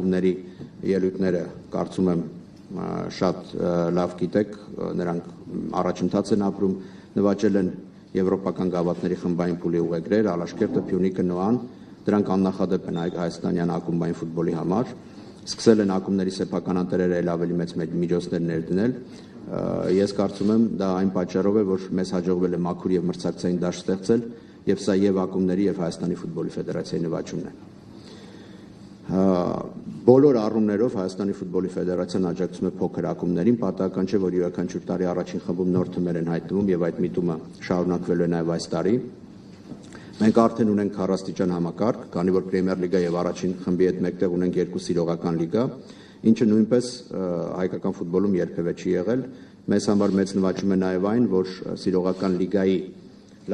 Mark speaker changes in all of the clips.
Speaker 1: ակումբների ելույթները կարծում եմ շատ լավ գիտեք, նրանք առաջընթաց են ապրում, նվաճել են եվրոպական գավաթների խմբային փուլի ուղեգրեր, Ալաշկերտը, Փյունիկը, Նոան, դրանք աննախադեպ են հայաստանյան ակումբային ֆուտբոլի համար, սկսել են ակումբների սեփական անտերերը էլ ավելի մեծ միջոցներ ներդնել, ես կարծում եմ դա այն պատճառով է, որ մեզ հաջողվել է մաքուր եւ մրցակցային դաշտ ստեղծել, եւ սա եւ ակումբների եւ Հայաստանի ֆուտբոլի ֆեդերացիայի նվաճումն է։ Բոլոր առումներով Հայաստանի ֆուտբոլի ֆեդերացիան աջակցում է փոքր ակումբներին, պատահական չէ, որ յուրաքանչյուր տարի առաջին խմբում նոր թիմեր են հայտնվում եւ այդ միտումը շարունակվելու է նաեւ այս տարի։ Մենք արդեն ունենք 4 աստիճան համակարգ, քանի որ Պրեմիեր լիգա եւ առաջին խմբի հետ մեկտեղ ունենք 2 սիրողական լիգա, ինչը նույնպես հայկական ֆուտբոլում երբևէ չի եղել։ Մեզ համար մեծ նվաճում է նաեւ այն, որ սիրողական լիգայի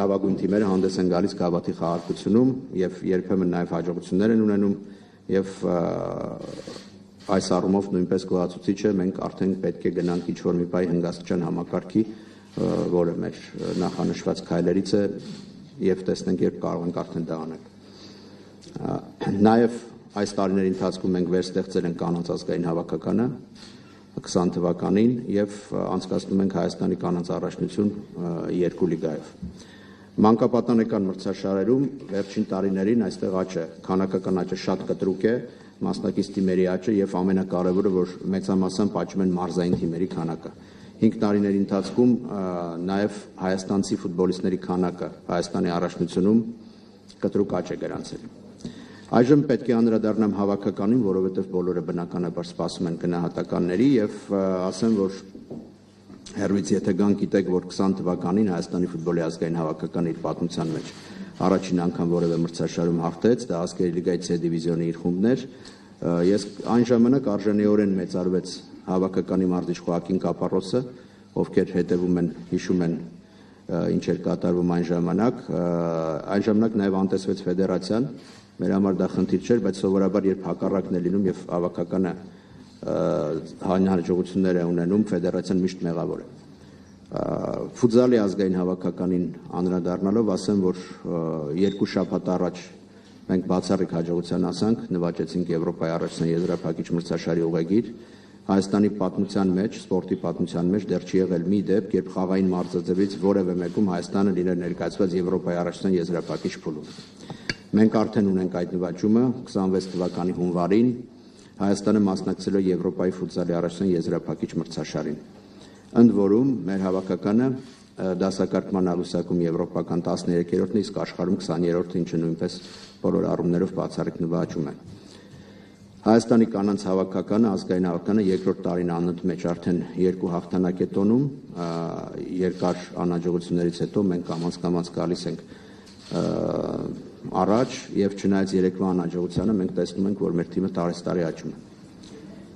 Speaker 1: լավագույն թիմերը հանդես են գալիս գավաթի խաղարկությունում եւ երբեմն նաեւ հաջողություններ են ունենում եւ այս առումով նույնպես գոհացուցիչ է, մենք արդեն պետք է գնանք ինչ-որ մի բայ հնգաստիճան համակարգի, որը մեր նախանշված քայլերից է եւ տեսնենք երբ կարող ենք արդեն դա անել։ Նաեւ այս տարիների ընթացքում մենք վերստեղծել ենք կանանց ազգային հավաքականը 20 թվականին եւ անցկացնում ենք Հայաստանի կանանց առաջնություն 2 լիգայով։ Մանկապատանեկան մրցաշարերում վերջին տարիներին այստեղ աճը, քանակական աճը շատ կտրուկ է, մասնակից թիմերի աճը եւ ամենակարևորը, որ մեծամասամբ աճում են մարզային թիմերի քանակը։ 5 տարիների ընթացքում նաեւ հայաստանցի ֆուտբոլիստների քանակը Հայաստանի առաջնությունում կտրուկ աճ է գրանցել։ Այժմ պետք է անդրադառնամ հավաքականին, որովհետեւ բոլորը բնականաբար սպասում են գնահատականների եւ ասեմ, որ հերվից եթե գան գիտեք, որ 20 թվականին Հայաստանի ֆուտբոլի ազգային հավաքականը իր պատմության մեջ առաջին անգամ որևէ մրցաշարում հաղթեց, դա ազգերի լիգայի C դիվիզիոնի իր խումբն էր։ Ես այն ժամանակ արժանիորեն մեծարվեց հավաքականի մարզիչ Խոակին Կապարոսը, ովքեր հետևում են, հիշում են ինչ էր կատարվում այն ժամանակ նաև անտեսվեց ֆեդերացիան, մեր համար դա խնդիր չէր, բայց սովորաբար երբ հակառակն է լինում եւ հավաքականը հաջողություններ է ունենում, ֆեդերացիան միշտ մեղավոր է։ Ֆուտզալի ազգային հավաքականին անդրադառնալով ասեմ, որ 2 շաբաթ առաջ մենք բացառիկ հաջողության հասանք, նվաճեցինք Եվրոպայի առաջին եզրափակիչ մրցաշարի ուղեգիր։ Հայաստանի պատմության մեջ, սպորտի պատմության մեջ դեռ չի եղել մի դեպք, երբ խաղային մարզաձևից որևէ մեկում Հայաստանը լիներ ներկայացված Եվրոպայի առաջին եզրափակիչ փուլում։ Մենք արդեն ունենք այդ նվաճումը 26 թվականի հունվարին Հայաստանը մասնակցել է Եվրոպայի ֆուտզալի առաջին եզրափակիչ մրցաշարին։ Ընդ որում մեր հավաքականը դասակարգման աղյուսակում եվրոպական 13-րդն է, իսկ աշխարհում 20-րդը, ինչը նույնպես բոլոր առումներով բացառիկ նվաճում է։ Հայաստանի կանանց հավաքականը, ազգային հավաքականը երկրորդ տարին անընդմեջ արդեն 2 հաղթանակ է տոնում, երկար անհաջողություններից հետո մենք կամաց գալիս ենք առաջ եւ չնայած երեկվա անհաջողությանը մենք տեսնում ենք, որ մեր թիմը տարեստարի աճում է։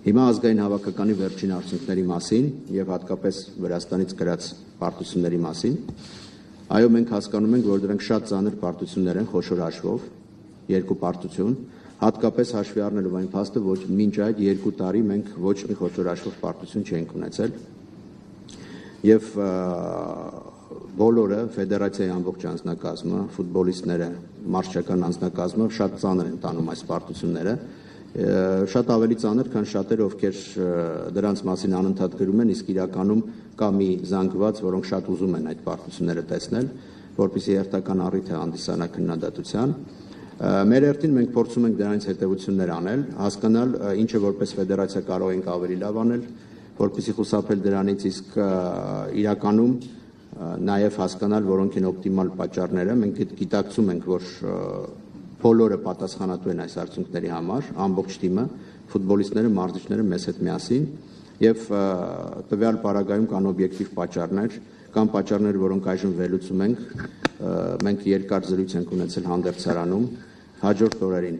Speaker 1: Հիմա ազգային հավաքականի վերջին արդյունքների մասին եւ հատկապես Վրաստանից գրած պարտությունների մասին, այո, մենք հասկանում ենք, որ դրանք շատ ծանր պարտություններ են, խոշոր հաշվով, 2 պարտություն, հատկապես հաշվի առնելով այն փաստը, որ մինչ այդ 2 տարի մենք ոչ մի խոշոր հաշվով պարտություն չենք ունեցել եւ բոլորը ֆեդերացիայի ամբողջ անձնակազմը, ֆուտբոլիստները, մարզչական անձնակազմը շատ ծանր են տանում այս պարտությունները, շատ ավելի ծանր, քան շատերը, ովքեր դրանց մասին անընդհատ գրում են, իսկ իրականում կա մի զանգված, որոնք շատ ուզում են այդ պարտությունները տեսնել, որպեսզի հերթական առիթ հանդիսանա քննադատության։ Մեր հերթին մենք փորձում ենք դրանից հետևություններ անել, հասկանալ, ինչը որպես ֆեդերացիա կարող ենք ավելի լավ անել, որպեսզի խուսափել դրանից, իսկ իրականում նաև հասկանալ, որոնք են օպտիմալ պատճառները։ Մենք գիտակցում ենք, որ բոլորը պատասխանատու են այս արդյունքների համար, ամբողջ թիմը, ֆուտբոլիստները, մարզիչները մեզ հետ միասին, եւ տվյալ պարագայում կան օբյեկտիվ պատճառներ, կան պատճառներ, որոնք այժմ վերլուծում ենք։ Մենք երկար զրույց ենք ունեցել հանդերձարանում հաջորդ օրերին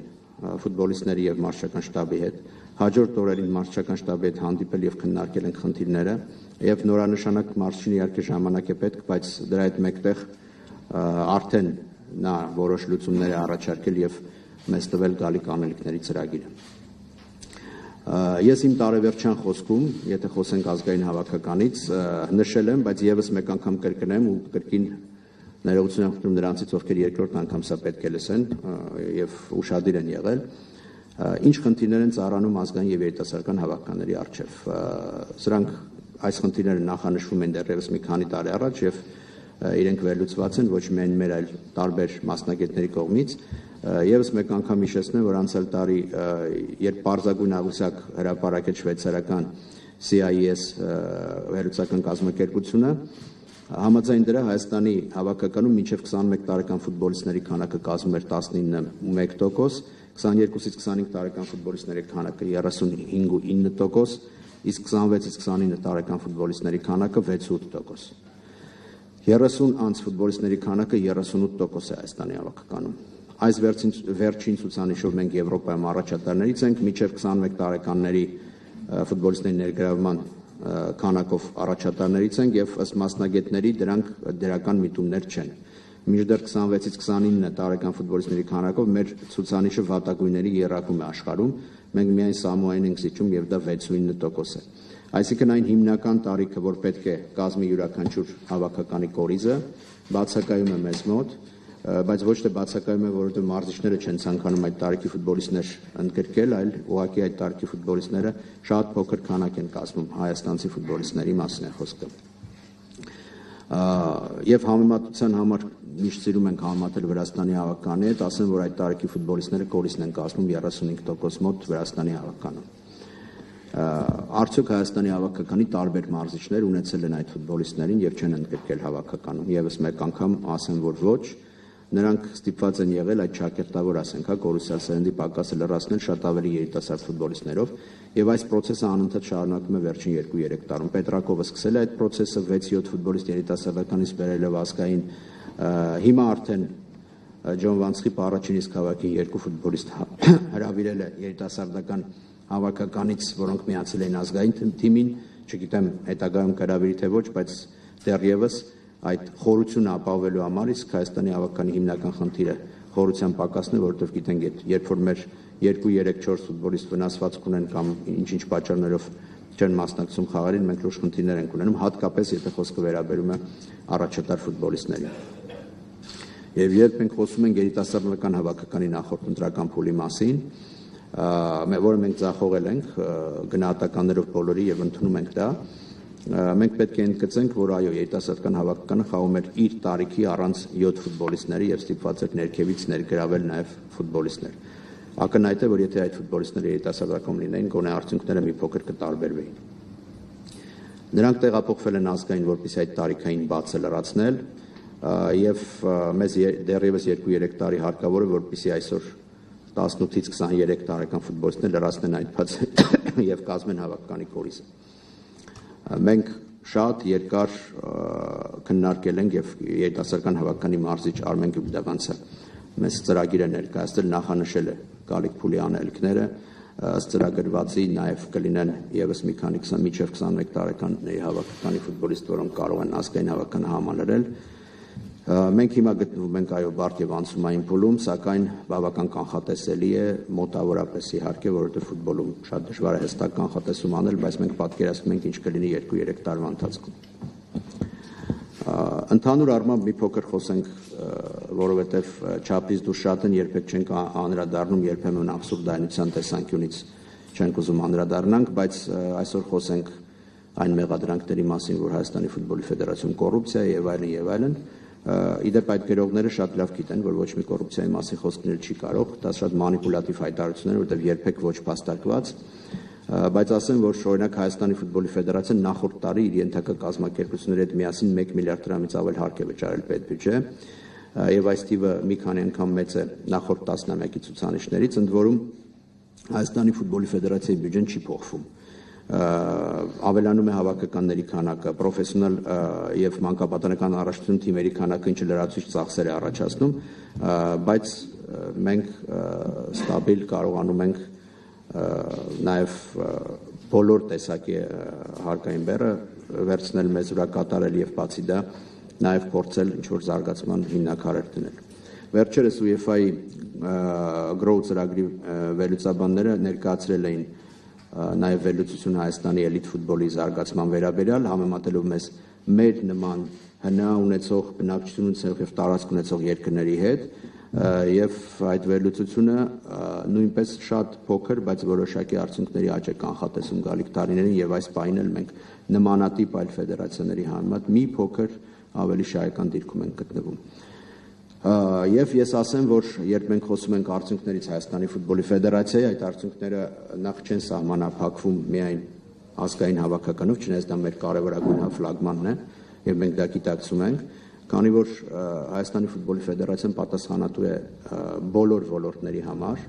Speaker 1: ֆուտբոլիստների եւ մարզչական շտաբի հետ, հաջորդ օրերին մարզչական շտաբի հետ հանդիպել եւ քննարկել ենք խնդիրները եւ նորանշանակ մարզչին իհարկե ժամանակ է պետք, բայց դրա հետ մեկտեղ արդեն նա որոշ լուծումներ է առաջարկել եւ մեզ տվել գալիք անելիքների ծրագիրը։ Ես իմ տարեվերջյան խոսքում, եթե խոսենք ազգային հավաքականից, նշել եմ, բայց եւս մեկ անգամ կրկնեմ ու կրկին ներողություն եմ խնդրում նրանցից, ովքեր երկրորդ անգամ սա պետք է լսեն եւ ուշադիր են եղել, Ինչ խնդիրներ են ծառանում ազգային եւ երիտասարդական հավաքականների առջեւ։ Սրանք այս խնդիրները նախանշվում են դեռևս մի քանի տարի առաջ եւ իրենք վերլուծված են ոչ միայն մեր, այլ տարբեր մասնագետների կողմից։ Եվս մեկ անգամ հիշեցնեմ, որ անցյալ տարի, երբ պարզագույն աղյուսակ հրապարակեց շվեյցարական CIES վերլուծական կազմակերպությունը, համաձայն դրա Հայաստանի հավաքականում մինչև 21 տարեկան ֆուտբոլիստների քանակը կազմում էր 19.1%, 22-ից 25 տարեկան ֆուտբոլիստների քանակը 35.9%, իսկ 26-ից 29 տարեկան ֆուտբոլիստների քանակը 6.8%։ 30 անց ֆուտբոլիստների քանակը 38% է Հայաստանի հավաքականում։ Այս վերջին ցուցանիշով մենք Եվրոպայում առաջատարներից ենք, մինչև 21 տարեկանների ֆուտբոլիստների ներգրավման քանակով առաջատարներից ենք եւ ըստ մասնագետների դրանք դրական միտումներ չեն։ Մինչդեռ 26-ից 29 տարեկան ֆուտբոլիստների քանակով մեր ցուցանիշը վատագույնների եռակում է աշխարհում, մենք միայն Սամոային ենք զիջում եւ դա 6.9% է։ Այսինքն այն հիմնական տարիքը, որ պետք է կազմի յուրաքանչյուր հավաքականի կորիզը, բացակայում է մեզ մոտ, բայց ոչ թե բացակայում է, որովհետեւ մարզիչները չեն ցանկանում այդ տարիքի ֆուտբոլիստներ ընդգրկել, այլ ուղղակի այդ տարիքի ֆուտբոլիստները շատ փոքր քանակ են կազմում հայաստանցի ֆուտբոլիստների մասին է խոսքը։ Եվ համեմատության համար միշտ սիրում ենք համեմատել Վրաստանի հավաքականի հետ, ասեմ, որ այդ տարիքի ֆուտբոլիստները կորիզն են կազմում 35% մոտ Վրաստանի հավաքականում։ Արդյոք Հայաստանի հավաքականի տարբեր մարզիչներ ունեցել են այդ ֆուտբոլիստներին եւ չեն ընդգրկել հավաքականում։ Եվս մեկ անգամ ասեմ, որ ոչ, նրանք ստիպված են եղել այդ շակերտավոր, ասենք, կորուսյալ սերնդի պակասը լրացնել շատ ավելի երիտասարդ ֆուտբոլիստներով, եւ այս process-ը անընդհատ շարունակվում է վերջին 2-3 տարում։ Պետրակովը սկսել է այդ process-ը 6-7 ֆուտբոլիստ երիտասարդականից բերելով ազգային, հիմա արդեն Ջոն Վանցխիպ առաջին իսկ հավաքին 2 ֆուտբոլիստ հրավիրել է երիտասարդական հավաքականից, որոնք միացել էին ազգային թիմին, չգիտեմ հետագայում կհրավիրի թե ոչ, բայց դեռևս այդ խորությունը ապահովելու համար իսկ Հայաստանի հավաքականի հիմնական խնդիրը խորության պակասն է, որովհետև գիտենք, երբ որ մեր 2-3-4 ֆուտբոլիստ վնասվածք ունեն կամ ինչ-ինչ պատճառներով չեն մասնակցում խաղերին, մենք լուրջ խնդիրներ ենք ունենում, հատկապես եթե խոսքը վերաբերում է առաջատար ֆուտբոլիստներին։ Եվ երբ մենք խոսում ենք երիտասարդական հավաքականի նախորդ ընտրական փուլի մասին, որը մենք ձախողել ենք գնահատականներով բոլորի եւ ընդունում ենք դա, մենք պետք է ընդգծենք, որ այո, երիտասարդական հավաքականը խաղում էր իր տարիքի առանց 7 ֆուտբոլիստների եւ ստիպված էր ներքևից ներգրավել նաեւ ֆուտբոլիստներ։ Ակնհայտ է, որ եթե այդ ֆուտբոլիստները երիտասարդական լինեին, գոնե արդյունքները մի փոքր կտարբերվեին։ Նրանք տեղափոխվել են ազգային, որպեսզի այդ տարիքային բացը լրացնել, եւ մեզ դեռևս 2-3 տարի հարկավոր է, որպեսզի այսօր 18-ից 23 տարեկան ֆուտբոլիստներ լրացնեն այդ բացը եւ կազմեն հավաքականի կորիզը։ Մենք շատ երկար քննարկել ենք եւ երիտասարդական հավաքականի մարզիչ Արմեն Գյուբդավանցը մեզ ծրագիր է ներկայացրել, նախանշել է գալիք փուլի անելիքները, ըստ ծրագրվածի նաեւ կլինեն եւս մի քանի մինչեւ 21 տարեկանների հավաքականի ֆուտբոլիստ, որոնք կարող են ազգային հավաքականը համալրել։ Մենք հիմա գտնվում ենք այո բարդ եւ անցումային փուլում, սակայն բավական կանխատեսելի է, մոտավորապես իհարկե, որովհետեւ ֆուտբոլում շատ դժվար է հստակ կանխատեսում անել, բայց մենք պատկերացնում ենք ինչ կլինի 2-3 տարվա ընթացքում։ Ընդհանուր առմամբ մի փոքր խոսենք, որովհետեւ չափից դուրս շատ են, երբեք չենք անդրադառնում, երբեմն աբսուրդայնության տեսանկյունից չենք ուզում անդրադառնանք, բայց այսօր խոսենք այն մեղադրանքների մասին, որ Հայաստանի ֆուտբոլի ֆեդերացիոն կոռուպցիա է եւ այլն եւ այլն։ Իդեպ այդ գրողները շատ լավ գիտեն, որ ոչ մի կոռուպցիայի մասին խոսք լինել չի կարող, դա շատ մանիպուլատիվ հայտարարություններ, որտեղ երբեք ոչ փաստարկված, բայց ասեմ, որ օրինակ Հայաստանի ֆուտբոլի ֆեդերացիան նախորդ տարի իր ենթակա կազմակերպությունների հետ միասին 1 միլիարդ դրամից ավել հարկ է վճարել պետբյուջե, եւ այս թիվը մի քանի անգամ մեծ է նախորդ տասնամյակի ցուցանիշներից, ընդ որում Հայաստանի ֆուտբոլի ֆեդերացիայի բյուջեն չի փոխվում։ Ավելանում է հավաքականների քանակը, պրոֆեսիոնալ եւ մանկապատանեկան առաջնություն թիմերի քանակը, ինչը լրացուցիչ ծախսեր է առաջացնում, բայց մենք ստաբիլ կարողանում ենք նաեւ բոլոր տեսակի հարկային բեռը վերցնել մեզ վրա կատարել եւ բացի դա նաեւ փորձել ինչ որ զարգացման հիմնաքարեր դնել։ Վերջերս UEFA-ի Grow ծրագրի վերլուծաբանները ներկայացրել էին նաև վերլուծություն Հայաստանի էլիտ ֆուտբոլի զարգացման վերաբերյալ, համեմատելով մեզ մեր նման հնա ունեցող, բնակչություն ունեցող եւ տարածք ունեցող երկրների հետ, եւ այդ վերլուծությունը նույնպես շատ փոքր, բայց որոշակի արդյունքների աճ է կանխատեսում գալիք տարիներին եւ այս պահին էլ մենք նմանատիպ այլ ֆեդերացիաների համեմատ մի փոքր ավելի շահեկան դիրքում ենք գտնվում։ Եվ ես ասեմ, որ երբ մենք խոսում ենք արդյունքներից Հայաստանի ֆուտբոլի ֆեդերացիայի, այդ արդյունքները նախ չեն սահմանափակվում միայն ազգային հավաքականով, չնայած դա մեր կարևորագույն ֆլագմանն է եւ մենք դա գիտակցում ենք, քանի որ Հայաստանի ֆուտբոլի ֆեդերացիան պատասխանատու է բոլոր ոլորտների համար,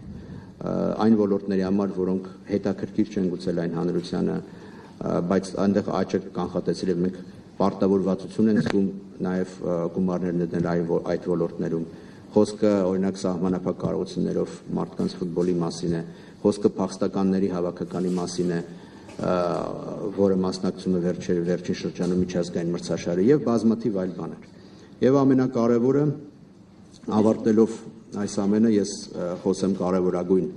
Speaker 1: այն ոլորտների համար, որոնք հետաքրքիր չեն գուցե այն հանրությանը, բայց այնտեղ աճը կանխատեսել եւ մենք պարտավորվածություն են զգում նաեւ գումարներ դնել այդ ոլորտներում։ Խոսքը օրինակ սահմանափակ կարողություններով մարդկանց ֆուտբոլի մասին է, խոսքը փախստականների հավաքականի մասին է, որը մասնակցում է վերջին շրջանում միջազգային մրցաշարի եւ բազմաթիվ այլ բաներ։ Եվ ամենակարևորը, ավարտելով այս ամենը, ես խոսեմ կարևորագույն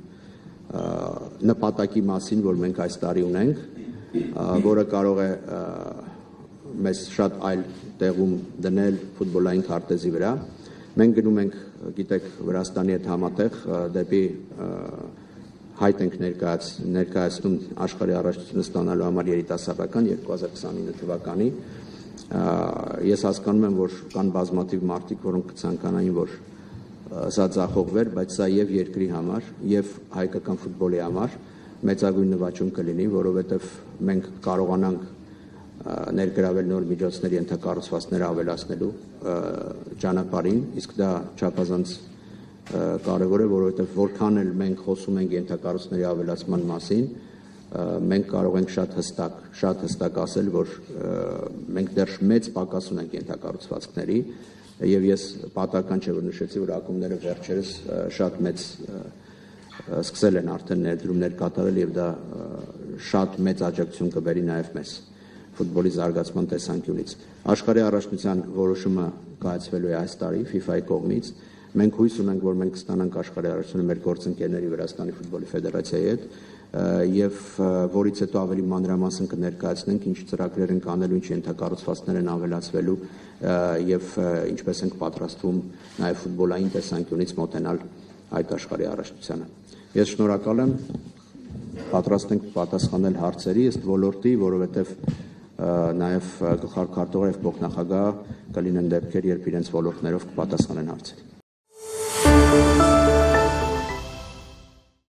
Speaker 1: նպատակի մասին, որ մենք այս տարի ունենք, որը կարող է մեզ շատ այլ տեղում դնել ֆուտբոլային քարտեզի վրա։ Մենք գնում ենք, գիտեք, Վրաստանի հետ համատեղ դեպի հայտ ենք ներկայացնում աշխարհի առաջնությունը ստանալու համար երիտասարդական 2029 թվականի։ Ես հասկանում եմ, որ կան բազմաթիվ մարդիկ, որոնք կցանկանային, որ սա ձախողվեր, բայց սա եւ երկրի համար, եւ հայկական ֆուտբոլի համար մեծագույն նվաճում կլինի, որովհետեւ մենք կարողանանք ներգրավել նոր միջոցների ենթակառուցվածքները ավելացնելու ճանապարհին, իսկ դա չափազանց կարևոր է, որովհետեւ որքան էլ մենք խոսում ենք ենթակառուցվածքների ավելացման մասին, մենք կարող ենք շատ հստակ ասել, որ մենք դեռ մեծ պակաս ունենք ենթակառուցվածքների, եւ ես պատահական չէ, որ նշեցի, որ ակումբները վերջերս շատ մեծ սկսել են արդեն ներդրումներ կատարել եւ դա շատ մեծ աջակցություն կբերի նաեւ մեզ ֆուտբոլի զարգացման տեսանկյունից։ Աշխարհի առաջնության որոշումը կայացվելու է այս տարի FIFA-ի կողմից։ Մենք հույս ունենք, որ մենք կստանանք աշխարհի առաջնությունը մեր գործընկերների Վրաստանի ֆուտբոլի ֆեդերացիայի հետ եւ որից հետո ավելի մանրամասն կներկայացնենք ինչ ծրագրեր են կանելու, ինչ ենթակառուցվածքներ են ավելացվելու եւ ինչպես ենք պատրաստվում նաեւ ֆուտբոլային տեսանկյունից մոտենալ այդ աշխարհի առաջնությանը։ Ես շնորհակալ եմ, պատրաստ ենք պատասխանել հարցերի ըստ ոլորտի, որովհետեւ նաև գլխավոր քարտուղար եւ փոխնախագահ կլինեն դեպքեր, երբ իրենց ոլորտներով կպատասխանեն հարցերի։